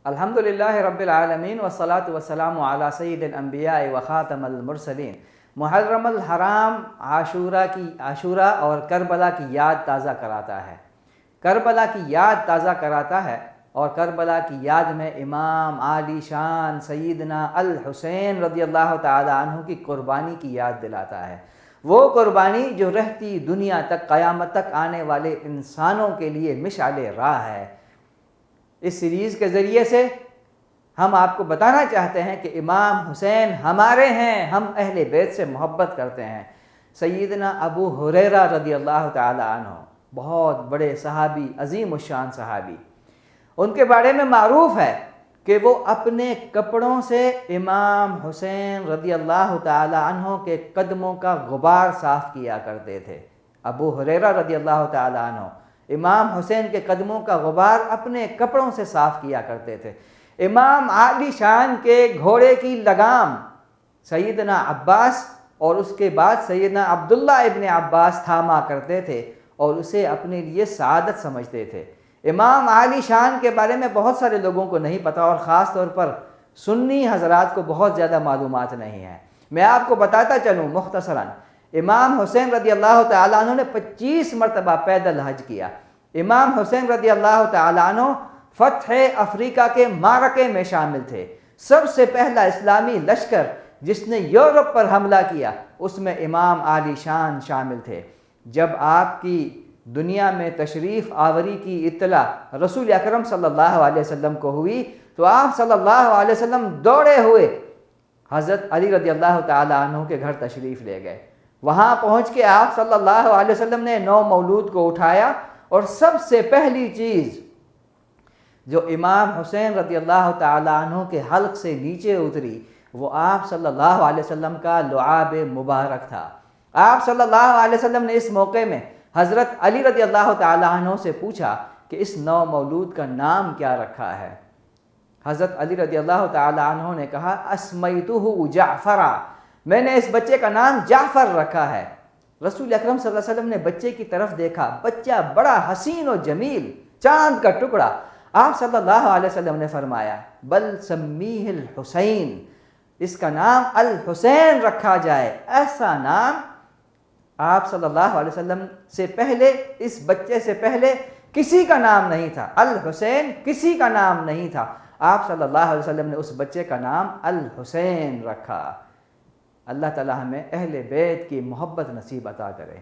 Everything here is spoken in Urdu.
الحمدللہ رب العالمین والصلاة والسلام علی سید الانبیاء و خاتم المرسلین۔ محرم الحرام عاشورہ اور کربلا کی یاد تازہ کراتا ہے۔ کربلا کی یاد تازہ کراتا ہے اور کربلا کی یاد میں امام عالی شان سیدنا الحسین رضی اللہ تعالی عنہ کی قربانی کی یاد دلاتا ہے۔ وہ قربانی جو رہتی دنیا تک قیامت تک آنے والے انسانوں کے لیے مشعل راہ ہے۔ اس سیریز کے ذریعے سے ہم آپ کو بتانا چاہتے ہیں کہ امام حسین ہمارے ہیں، ہم اہل بیت سے محبت کرتے ہیں۔ سیدنا ابو ہریرہ رضی اللہ تعالی عنہ بہت بڑے صحابی، عظیم الشان صحابی، ان کے بارے میں معروف ہے کہ وہ اپنے کپڑوں سے امام حسین رضی اللہ تعالی عنہ کے قدموں کا غبار صاف کیا کرتے تھے۔ ابو ہریرہ رضی اللہ تعالی عنہ امام حسین کے قدموں کا غبار اپنے کپڑوں سے صاف کیا کرتے تھے۔ امام عالی شان کے گھوڑے کی لگام سیدنا عباس اور اس کے بعد سیدنا عبداللہ ابن عباس تھاما کرتے تھے اور اسے اپنے لیے سعادت سمجھتے تھے۔ امام عالی شان کے بارے میں بہت سارے لوگوں کو نہیں پتہ اور خاص طور پر سنی حضرات کو بہت زیادہ معلومات نہیں ہیں۔ میں آپ کو بتاتا چلوں مختصراً، امام حسین رضی اللہ تعالیٰ عنہ نے 25 مرتبہ پیدل حج کیا۔ امام حسین رضی اللہ تعالیٰ عنہ فتح افریقہ کے معرکے میں شامل تھے۔ سب سے پہلا اسلامی لشکر جس نے یورپ پر حملہ کیا، اس میں امام عالی شان شامل تھے۔ جب آپ کی دنیا میں تشریف آوری کی اطلاع رسول اکرم صلی اللہ علیہ وسلم کو ہوئی تو آپ صلی اللہ علیہ وسلم دوڑے ہوئے حضرت علی رضی اللہ تعالیٰ عنہ کے گھر تشریف لے گئے۔ وہاں پہنچ کے آپ صلی اللہ علیہ وسلم نے نو مولود کو اٹھایا اور سب سے پہلی چیز جو امام حسین رضی اللہ تعالیٰ عنہ کے حلق سے نیچے اتری وہ آپ صلی اللہ علیہ وسلم کا لعاب مبارک تھا۔ آپ صلی اللہ علیہ وسلم نے اس موقع میں حضرت علی رضی اللہ تعالیٰ عنہ سے پوچھا کہ اس نو مولود کا نام کیا رکھا ہے؟ حضرت علی رضی اللہ تعالیٰ عنہ نے کہا اسمیتہ جعفرا، میں نے اس بچے کا نام جعفر رکھا ہے۔ رسول اکرم صلی اللہ علیہ وسلم نے بچے کی طرف دیکھا، بچہ بڑا حسین و جمیل، چاند کا ٹکڑا۔ آپ صلی اللہ علیہ وسلم نے فرمایا بل سمیہ الحسین، اس کا نام الحسین رکھا جائے۔ ایسا نام آپ صلی اللہ علیہ وسلم سے پہلے، اس بچے سے پہلے کسی کا نام نہیں تھا۔ الحسین کسی کا نام نہیں تھا، آپ صلی اللہ علیہ وسلم نے اس بچے کا نام الحسین رکھا۔ اللہ تعالی ہمیں اہل بیت کی محبت نصیب عطا کرے۔